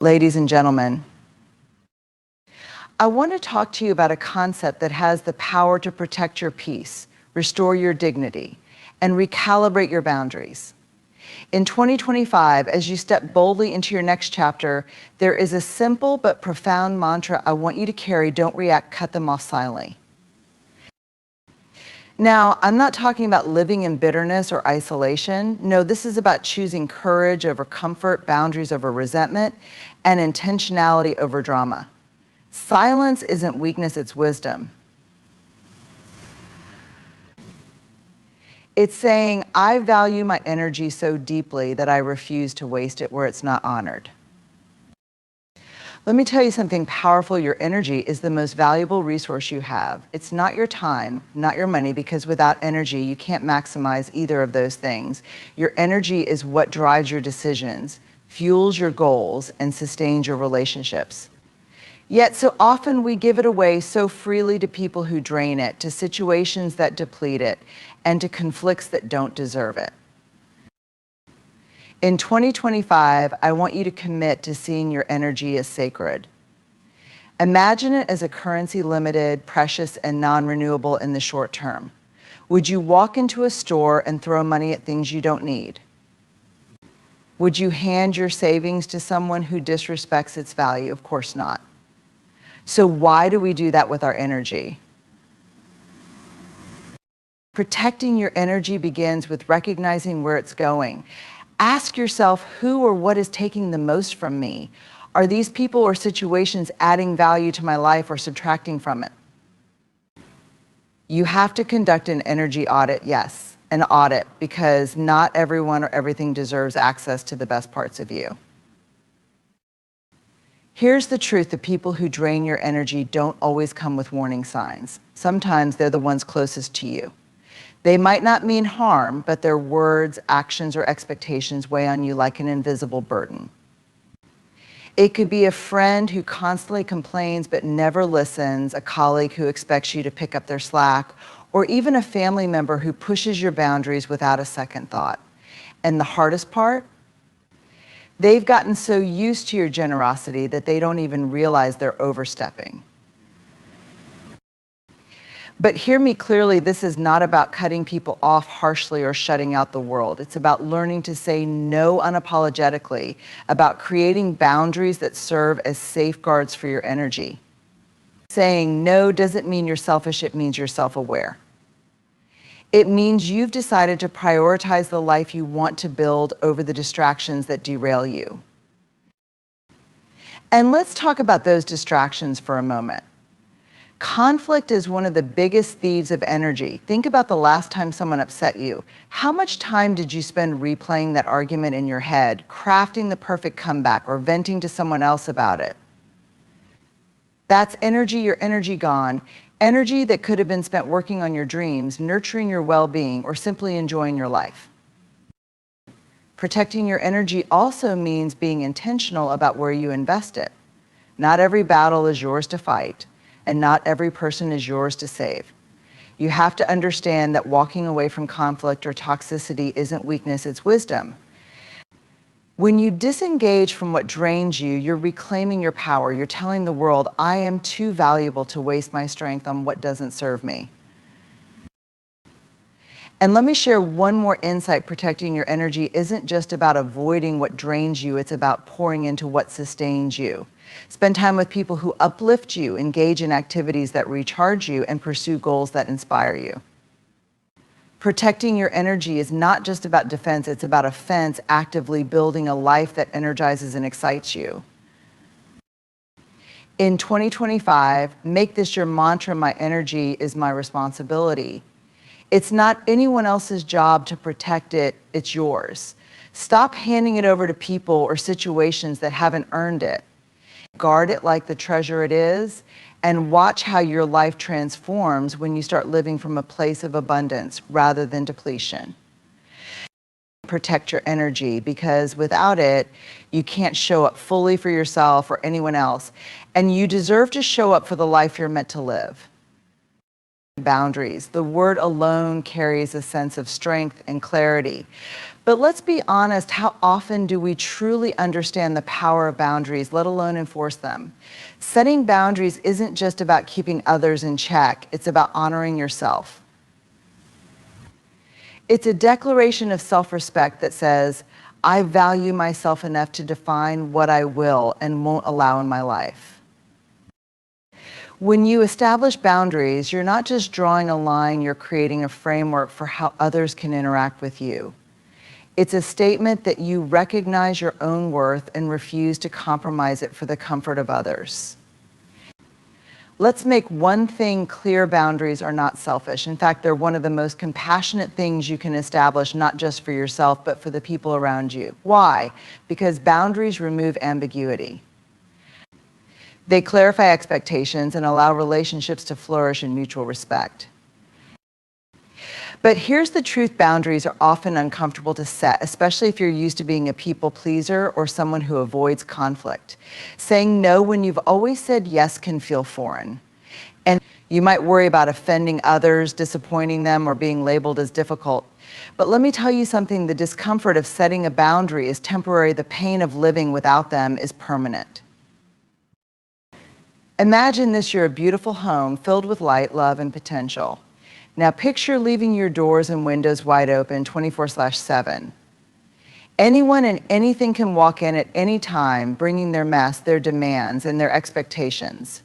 Ladies and gentlemen, I want to talk to you about a concept that has the power to protect your peace, restore your dignity, and recalibrate your boundaries. In 2025, as you step boldly into your next chapter, there is a simple but profound mantra I want you to carry. Don't react, cut them off silently. Now, I'm not talking about living in bitterness or isolation. No, this is about choosing courage over comfort, boundaries over resentment, and intentionality over drama. Silence isn't weakness, it's wisdom. It's saying, I value my energy so deeply that I refuse to waste it where it's not honored. Let me tell you something powerful. Your energy is the most valuable resource you have. It's not your time, not your money, because without energy, you can't maximize either of those things. Your energy is what drives your decisions, fuels your goals, and sustains your relationships. Yet so often we give it away so freely to people who drain it, to situations that deplete it, and to conflicts that don't deserve it. In 2025, I want you to commit to seeing your energy as sacred. Imagine it as a currency limited, precious, and non-renewable in the short term. Would you walk into a store and throw money at things you don't need? Would you hand your savings to someone who disrespects its value? Of course not. So why do we do that with our energy? Protecting your energy begins with recognizing where it's going. Ask yourself, who or what is taking the most from me? Are these people or situations adding value to my life or subtracting from it? You have to conduct an energy audit, yes, an audit, because not everyone or everything deserves access to the best parts of you. Here's the truth: the people who drain your energy don't always come with warning signs. Sometimes they're the ones closest to you. They might not mean harm, but their words, actions, or expectations weigh on you like an invisible burden. It could be a friend who constantly complains but never listens, a colleague who expects you to pick up their slack, or even a family member who pushes your boundaries without a second thought. And the hardest part? They've gotten so used to your generosity that they don't even realize they're overstepping. But hear me clearly, this is not about cutting people off harshly or shutting out the world. It's about learning to say no unapologetically, about creating boundaries that serve as safeguards for your energy. Saying no doesn't mean you're selfish, it means you're self-aware. It means you've decided to prioritize the life you want to build over the distractions that derail you. And let's talk about those distractions for a moment. Conflict is one of the biggest thieves of energy. Think about the last time someone upset you. How much time did you spend replaying that argument in your head, crafting the perfect comeback, or venting to someone else about it? That's energy, your energy gone. Energy that could have been spent working on your dreams, nurturing your well-being, or simply enjoying your life. Protecting your energy also means being intentional about where you invest it. Not every battle is yours to fight, and not every person is yours to save. You have to understand that walking away from conflict or toxicity isn't weakness, it's wisdom. When you disengage from what drains you, you're reclaiming your power. You're telling the world, I am too valuable to waste my strength on what doesn't serve me. And let me share one more insight. Protecting your energy isn't just about avoiding what drains you, it's about pouring into what sustains you. Spend time with people who uplift you, engage in activities that recharge you, and pursue goals that inspire you. Protecting your energy is not just about defense, it's about a fence, actively building a life that energizes and excites you. In 2025, make this your mantra: my energy is my responsibility. It's not anyone else's job to protect it, it's yours. Stop handing it over to people or situations that haven't earned it. Guard it like the treasure it is, and watch how your life transforms when you start living from a place of abundance rather than depletion. Protect your energy, because without it, you can't show up fully for yourself or anyone else, and you deserve to show up for the life you're meant to live. Boundaries. The word alone carries a sense of strength and clarity. But let's be honest, how often do we truly understand the power of boundaries, let alone enforce them? Setting boundaries isn't just about keeping others in check, it's about honoring yourself. It's a declaration of self-respect that says, I value myself enough to define what I will and won't allow in my life. When you establish boundaries, you're not just drawing a line, you're creating a framework for how others can interact with you. It's a statement that you recognize your own worth and refuse to compromise it for the comfort of others. Let's make one thing clear: boundaries are not selfish. In fact, they're one of the most compassionate things you can establish, not just for yourself, but for the people around you. Why? Because boundaries remove ambiguity. They clarify expectations and allow relationships to flourish in mutual respect. But here's the truth: boundaries are often uncomfortable to set, especially if you're used to being a people pleaser or someone who avoids conflict. Saying no when you've always said yes can feel foreign. And you might worry about offending others, disappointing them, or being labeled as difficult. But let me tell you something: the discomfort of setting a boundary is temporary, the pain of living without them is permanent. Imagine this: you're a beautiful home filled with light, love, and potential. Now picture leaving your doors and windows wide open 24/7. Anyone and anything can walk in at any time, bringing their mess, their demands, and their expectations.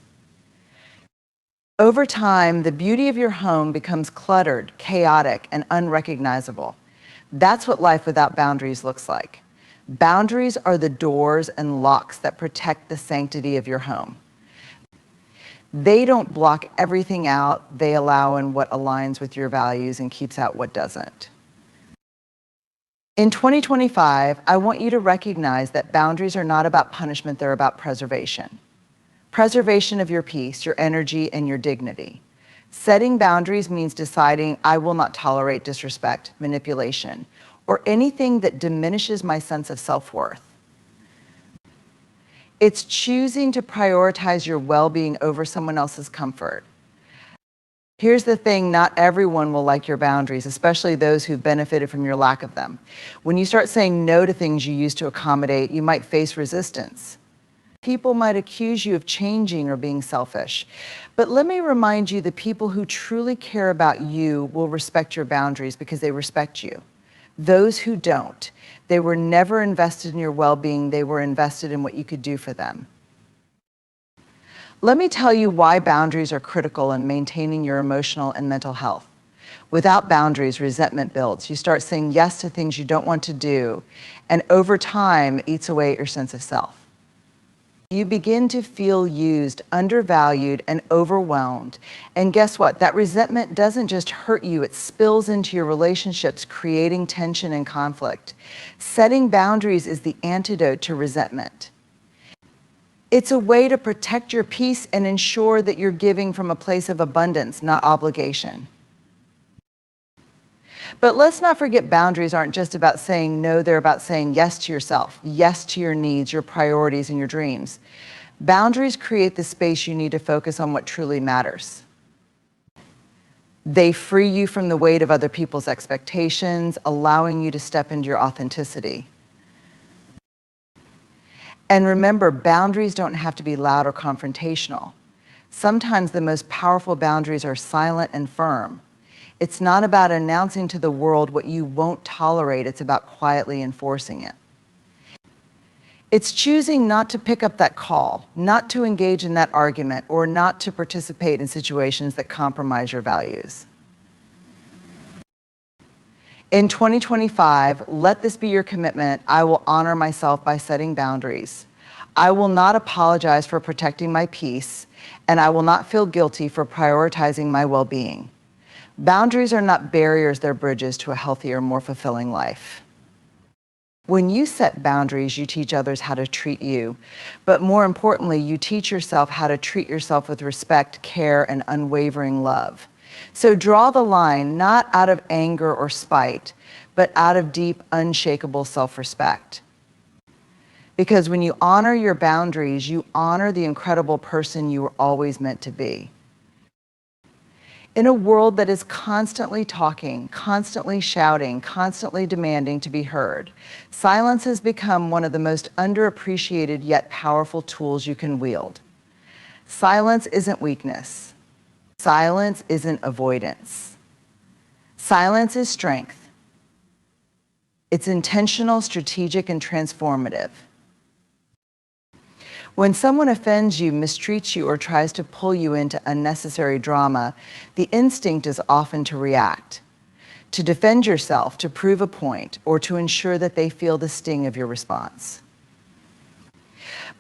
Over time, the beauty of your home becomes cluttered, chaotic, and unrecognizable. That's what life without boundaries looks like. Boundaries are the doors and locks that protect the sanctity of your home. They don't block everything out, they allow in what aligns with your values and keeps out what doesn't. In 2025, I want you to recognize that boundaries are not about punishment, they're about preservation. Preservation of your peace, your energy, and your dignity. Setting boundaries means deciding, I will not tolerate disrespect, manipulation, or anything that diminishes my sense of self-worth. It's choosing to prioritize your well-being over someone else's comfort. Here's the thing: not everyone will like your boundaries, especially those who've benefited from your lack of them. When you start saying no to things you used to accommodate, you might face resistance. People might accuse you of changing or being selfish. But let me remind you, the people who truly care about you will respect your boundaries because they respect you. Those who don't, they were never invested in your well-being, they were invested in what you could do for them. Let me tell you why boundaries are critical in maintaining your emotional and mental health. Without boundaries, resentment builds. You start saying yes to things you don't want to do, and over time, it eats away at your sense of self. You begin to feel used, undervalued, and overwhelmed. And guess what? That resentment doesn't just hurt you, it spills into your relationships, creating tension and conflict. Setting boundaries is the antidote to resentment. It's a way to protect your peace and ensure that you're giving from a place of abundance, not obligation. But let's not forget, boundaries aren't just about saying no, they're about saying yes to yourself, yes to your needs, your priorities, and your dreams. Boundaries create the space you need to focus on what truly matters. They free you from the weight of other people's expectations, allowing you to step into your authenticity. And remember, boundaries don't have to be loud or confrontational. Sometimes the most powerful boundaries are silent and firm. It's not about announcing to the world what you won't tolerate, it's about quietly enforcing it. It's choosing not to pick up that call, not to engage in that argument, or not to participate in situations that compromise your values. In 2025, let this be your commitment: I will honor myself by setting boundaries. I will not apologize for protecting my peace, and I will not feel guilty for prioritizing my well-being. Boundaries are not barriers, they're bridges to a healthier, more fulfilling life. When you set boundaries, you teach others how to treat you. But more importantly, you teach yourself how to treat yourself with respect, care, and unwavering love. So draw the line, not out of anger or spite, but out of deep, unshakable self-respect. Because when you honor your boundaries, you honor the incredible person you were always meant to be. In a world that is constantly talking, constantly shouting, constantly demanding to be heard, silence has become one of the most underappreciated yet powerful tools you can wield. Silence isn't weakness. Silence isn't avoidance. Silence is strength. It's intentional, strategic, and transformative. When someone offends you, mistreats you, or tries to pull you into unnecessary drama, the instinct is often to react, to defend yourself, to prove a point, or to ensure that they feel the sting of your response.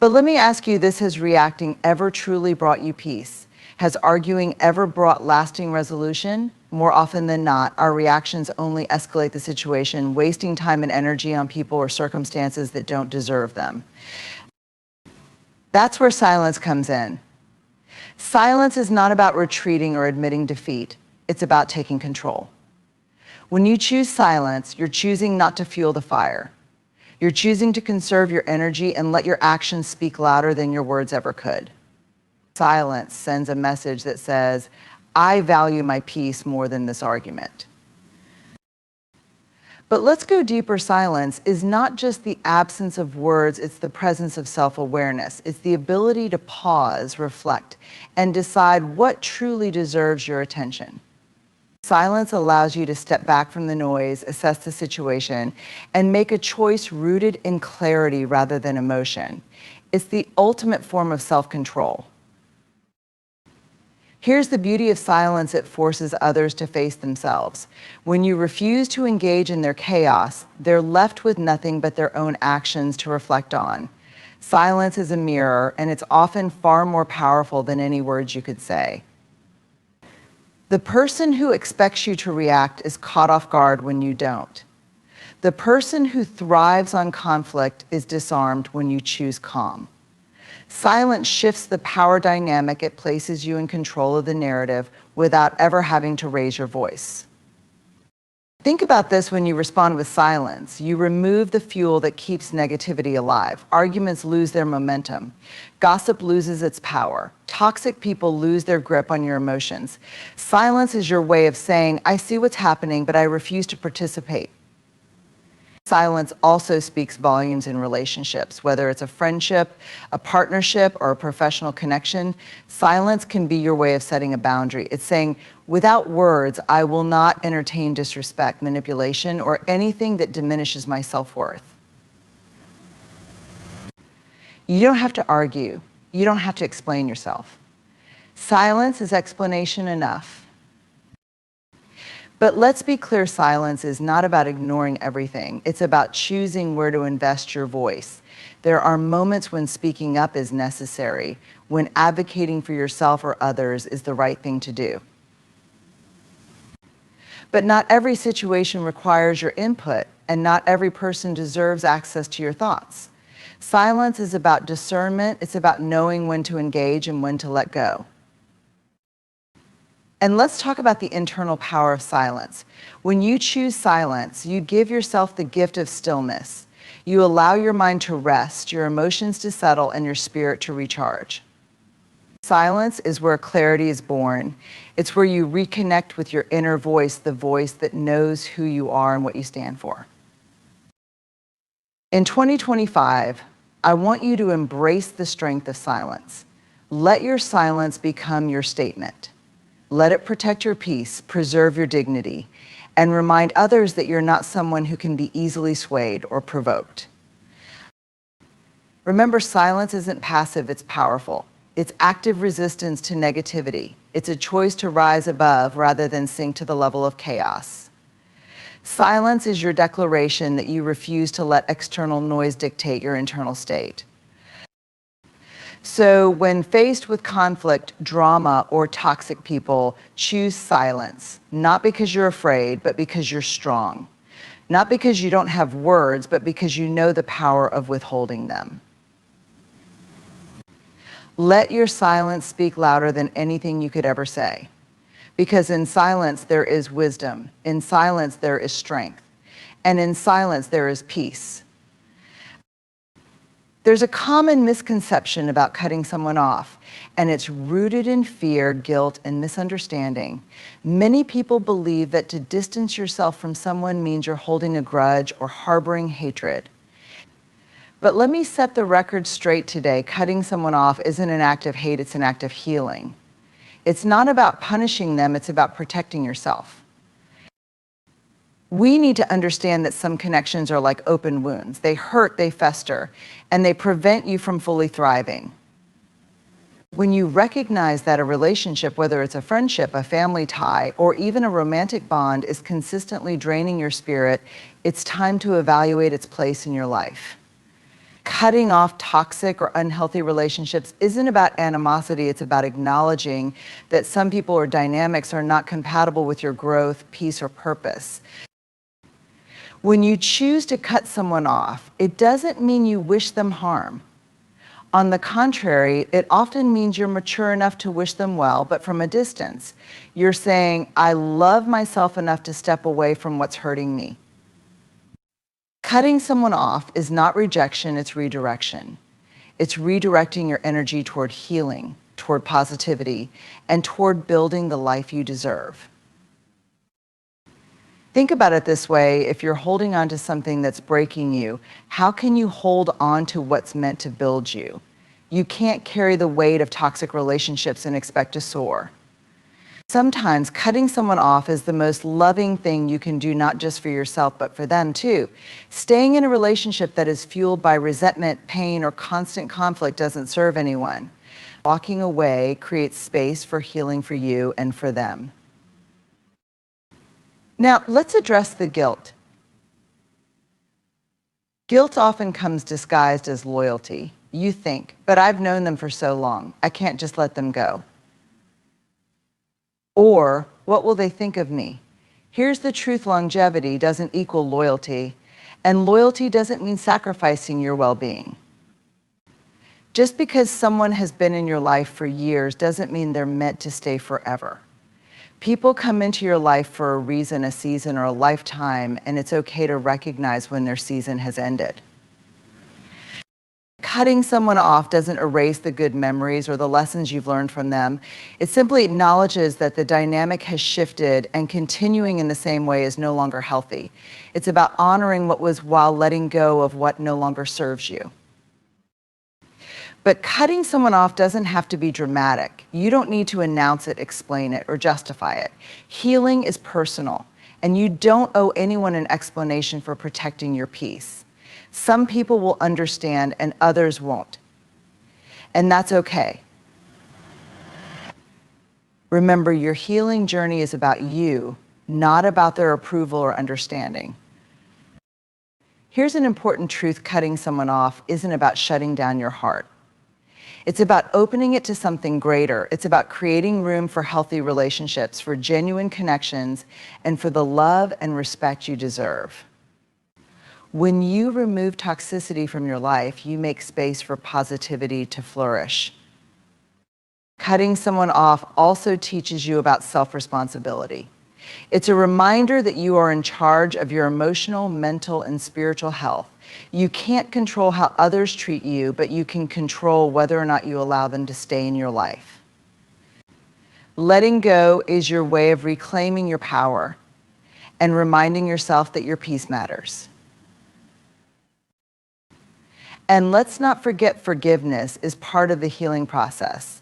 But let me ask you this: has reacting ever truly brought you peace? Has arguing ever brought lasting resolution? More often than not, our reactions only escalate the situation, wasting time and energy on people or circumstances that don't deserve them. That's where silence comes in. Silence is not about retreating or admitting defeat. It's about taking control. When you choose silence, you're choosing not to fuel the fire. You're choosing to conserve your energy and let your actions speak louder than your words ever could. Silence sends a message that says, I value my peace more than this argument. But let's go deeper. Silence is not just the absence of words, it's the presence of self-awareness. It's the ability to pause, reflect, and decide what truly deserves your attention. Silence allows you to step back from the noise, assess the situation, and make a choice rooted in clarity rather than emotion. It's the ultimate form of self-control. Here's the beauty of silence: it forces others to face themselves. When you refuse to engage in their chaos, they're left with nothing but their own actions to reflect on. Silence is a mirror, and it's often far more powerful than any words you could say. The person who expects you to react is caught off guard when you don't. The person who thrives on conflict is disarmed when you choose calm. Silence shifts the power dynamic. It places you in control of the narrative without ever having to raise your voice. Think about this: when you respond with silence, you remove the fuel that keeps negativity alive. Arguments lose their momentum. Gossip loses its power. Toxic people lose their grip on your emotions. Silence is your way of saying, I see what's happening, but I refuse to participate. Silence also speaks volumes in relationships. Whether it's a friendship, a partnership, or a professional connection, silence can be your way of setting a boundary. It's saying, without words, I will not entertain disrespect, manipulation, or anything that diminishes my self-worth. You don't have to argue. You don't have to explain yourself. Silence is explanation enough. But let's be clear: silence is not about ignoring everything. It's about choosing where to invest your voice. There are moments when speaking up is necessary, when advocating for yourself or others is the right thing to do. But not every situation requires your input, and not every person deserves access to your thoughts. Silence is about discernment. It's about knowing when to engage and when to let go. And let's talk about the internal power of silence. When you choose silence, you give yourself the gift of stillness. You allow your mind to rest, your emotions to settle, and your spirit to recharge. Silence is where clarity is born. It's where you reconnect with your inner voice, the voice that knows who you are and what you stand for. In 2025, I want you to embrace the strength of silence. Let your silence become your statement. Let it protect your peace, preserve your dignity, and remind others that you're not someone who can be easily swayed or provoked. Remember, silence isn't passive, it's powerful. It's active resistance to negativity. It's a choice to rise above rather than sink to the level of chaos. Silence is your declaration that you refuse to let external noise dictate your internal state. So when faced with conflict, drama, or toxic people, choose silence, not because you're afraid, but because you're strong. Not because you don't have words, but because you know the power of withholding them. Let your silence speak louder than anything you could ever say. Because in silence there is wisdom, in silence there is strength, and in silence there is peace. There's a common misconception about cutting someone off, and it's rooted in fear, guilt, and misunderstanding. Many people believe that to distance yourself from someone means you're holding a grudge or harboring hatred. But let me set the record straight today. Cutting someone off isn't an act of hate, it's an act of healing. It's not about punishing them, it's about protecting yourself. We need to understand that some connections are like open wounds. They hurt, they fester, and they prevent you from fully thriving. When you recognize that a relationship, whether it's a friendship, a family tie, or even a romantic bond, is consistently draining your spirit, it's time to evaluate its place in your life. Cutting off toxic or unhealthy relationships isn't about animosity, it's about acknowledging that some people or dynamics are not compatible with your growth, peace, or purpose. When you choose to cut someone off, it doesn't mean you wish them harm. On the contrary, it often means you're mature enough to wish them well, but from a distance. You're saying, I love myself enough to step away from what's hurting me. Cutting someone off is not rejection, it's redirection. It's redirecting your energy toward healing, toward positivity, and toward building the life you deserve. Think about it this way: if you're holding on to something that's breaking you, how can you hold on to what's meant to build you? You can't carry the weight of toxic relationships and expect to soar. Sometimes cutting someone off is the most loving thing you can do, not just for yourself, but for them too. Staying in a relationship that is fueled by resentment, pain, or constant conflict doesn't serve anyone. Walking away creates space for healing for you and for them. Now, let's address the guilt. Guilt often comes disguised as loyalty. You think, but I've known them for so long, I can't just let them go. Or, what will they think of me? Here's the truth: longevity doesn't equal loyalty, and loyalty doesn't mean sacrificing your well-being. Just because someone has been in your life for years doesn't mean they're meant to stay forever. People come into your life for a reason, a season, or a lifetime, and it's okay to recognize when their season has ended. Cutting someone off doesn't erase the good memories or the lessons you've learned from them. It simply acknowledges that the dynamic has shifted, and continuing in the same way is no longer healthy. It's about honoring what was while letting go of what no longer serves you. But cutting someone off doesn't have to be dramatic. You don't need to announce it, explain it, or justify it. Healing is personal, and you don't owe anyone an explanation for protecting your peace. Some people will understand and others won't. And that's okay. Remember, your healing journey is about you, not about their approval or understanding. Here's an important truth: cutting someone off isn't about shutting down your heart. It's about opening it to something greater. It's about creating room for healthy relationships, for genuine connections, and for the love and respect you deserve. When you remove toxicity from your life, you make space for positivity to flourish. Cutting someone off also teaches you about self-responsibility. It's a reminder that you are in charge of your emotional, mental, and spiritual health. You can't control how others treat you, but you can control whether or not you allow them to stay in your life. Letting go is your way of reclaiming your power and reminding yourself that your peace matters. And let's not forget, forgiveness is part of the healing process.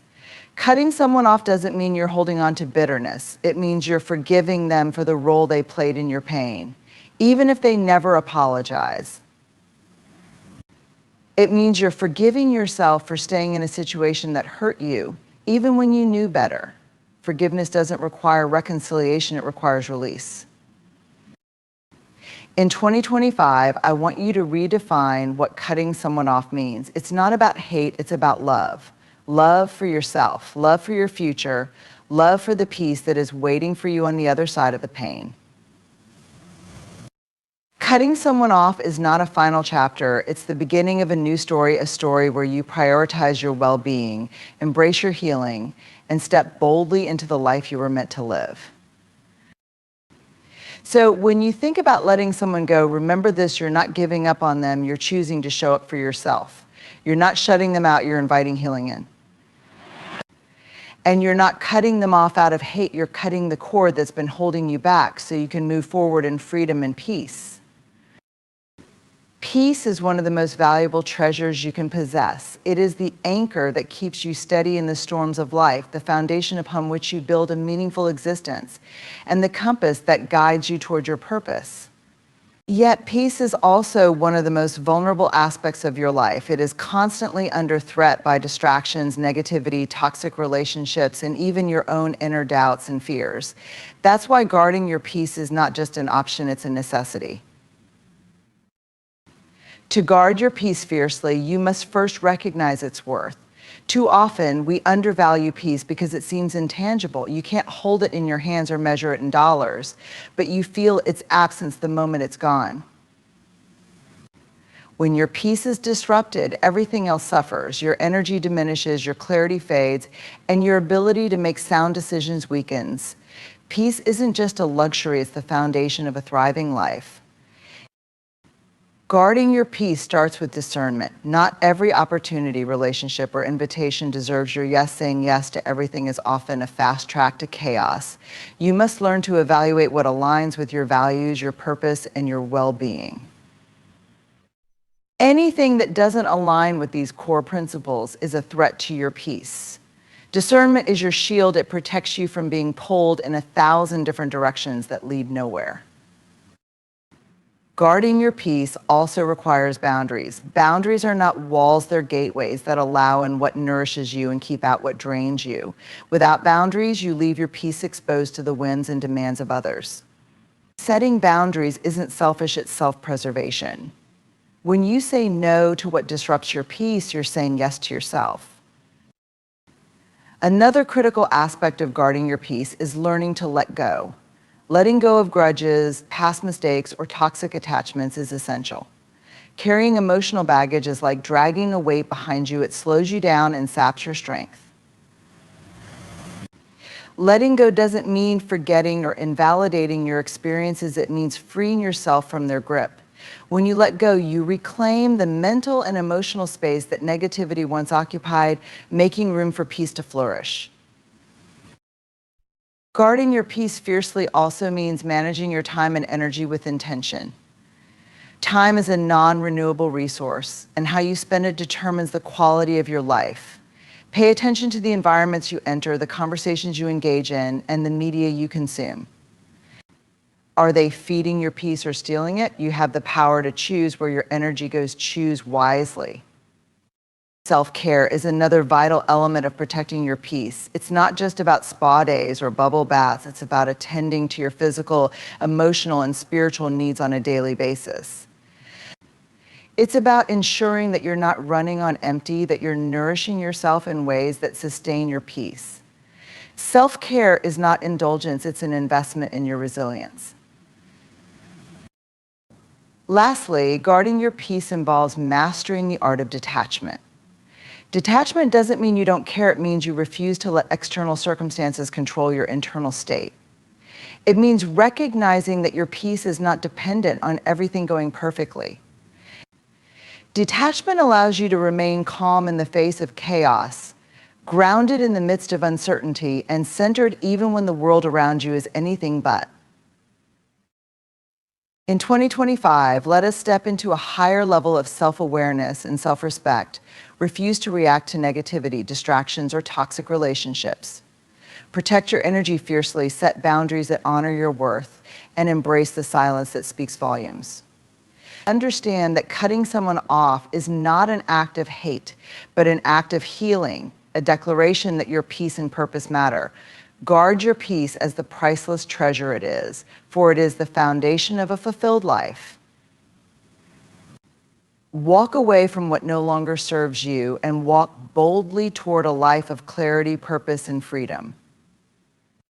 Cutting someone off doesn't mean you're holding on to bitterness. It means you're forgiving them for the role they played in your pain, even if they never apologize. It means you're forgiving yourself for staying in a situation that hurt you, even when you knew better. Forgiveness doesn't require reconciliation, it requires release. In 2025, I want you to redefine what cutting someone off means. It's not about hate, it's about love. Love for yourself, love for your future, love for the peace that is waiting for you on the other side of the pain. Cutting someone off is not a final chapter. It's the beginning of a new story, a story where you prioritize your well-being, embrace your healing, and step boldly into the life you were meant to live. So when you think about letting someone go, remember this: you're not giving up on them, you're choosing to show up for yourself. You're not shutting them out, you're inviting healing in. And you're not cutting them off out of hate, you're cutting the cord that's been holding you back so you can move forward in freedom and peace. Peace is one of the most valuable treasures you can possess. It is the anchor that keeps you steady in the storms of life, the foundation upon which you build a meaningful existence, and the compass that guides you toward your purpose. Yet peace is also one of the most vulnerable aspects of your life. It is constantly under threat by distractions, negativity, toxic relationships, and even your own inner doubts and fears. That's why guarding your peace is not just an option, it's a necessity. To guard your peace fiercely, you must first recognize its worth. Too often, we undervalue peace because it seems intangible. You can't hold it in your hands or measure it in dollars, but you feel its absence the moment it's gone. When your peace is disrupted, everything else suffers. Your energy diminishes, your clarity fades, and your ability to make sound decisions weakens. Peace isn't just a luxury, it's the foundation of a thriving life. Guarding your peace starts with discernment. Not every opportunity, relationship, or invitation deserves your yes. Saying yes to everything is often a fast track to chaos. You must learn to evaluate what aligns with your values, your purpose, and your well-being. Anything that doesn't align with these core principles is a threat to your peace. Discernment is your shield. It protects you from being pulled in 1,000 different directions that lead nowhere. Guarding your peace also requires boundaries. Boundaries are not walls, they're gateways that allow in what nourishes you and keep out what drains you. Without boundaries, you leave your peace exposed to the whims and demands of others. Setting boundaries isn't selfish, it's self-preservation. When you say no to what disrupts your peace, you're saying yes to yourself. Another critical aspect of guarding your peace is learning to let go. Letting go of grudges, past mistakes, or toxic attachments is essential. Carrying emotional baggage is like dragging a weight behind you. It slows you down and saps your strength. Letting go doesn't mean forgetting or invalidating your experiences. It means freeing yourself from their grip. When you let go, you reclaim the mental and emotional space that negativity once occupied, making room for peace to flourish. Guarding your peace fiercely also means managing your time and energy with intention. Time is a non-renewable resource, and how you spend it determines the quality of your life. Pay attention to the environments you enter, the conversations you engage in, and the media you consume. Are they feeding your peace or stealing it? You have the power to choose where your energy goes. Choose wisely. Self-care is another vital element of protecting your peace. It's not just about spa days or bubble baths. It's about attending to your physical, emotional, and spiritual needs on a daily basis. It's about ensuring that you're not running on empty, that you're nourishing yourself in ways that sustain your peace. Self-care is not indulgence, it's an investment in your resilience. Lastly, guarding your peace involves mastering the art of detachment. Detachment doesn't mean you don't care, it means you refuse to let external circumstances control your internal state. It means recognizing that your peace is not dependent on everything going perfectly. Detachment allows you to remain calm in the face of chaos, grounded in the midst of uncertainty, and centered even when the world around you is anything but. In 2025, let us step into a higher level of self-awareness and self-respect. Refuse to react to negativity, distractions, or toxic relationships. Protect your energy fiercely, set boundaries that honor your worth, and embrace the silence that speaks volumes. Understand that cutting someone off is not an act of hate, but an act of healing, a declaration that your peace and purpose matter. Guard your peace as the priceless treasure it is, for it is the foundation of a fulfilled life. Walk away from what no longer serves you and walk boldly toward a life of clarity, purpose, and freedom.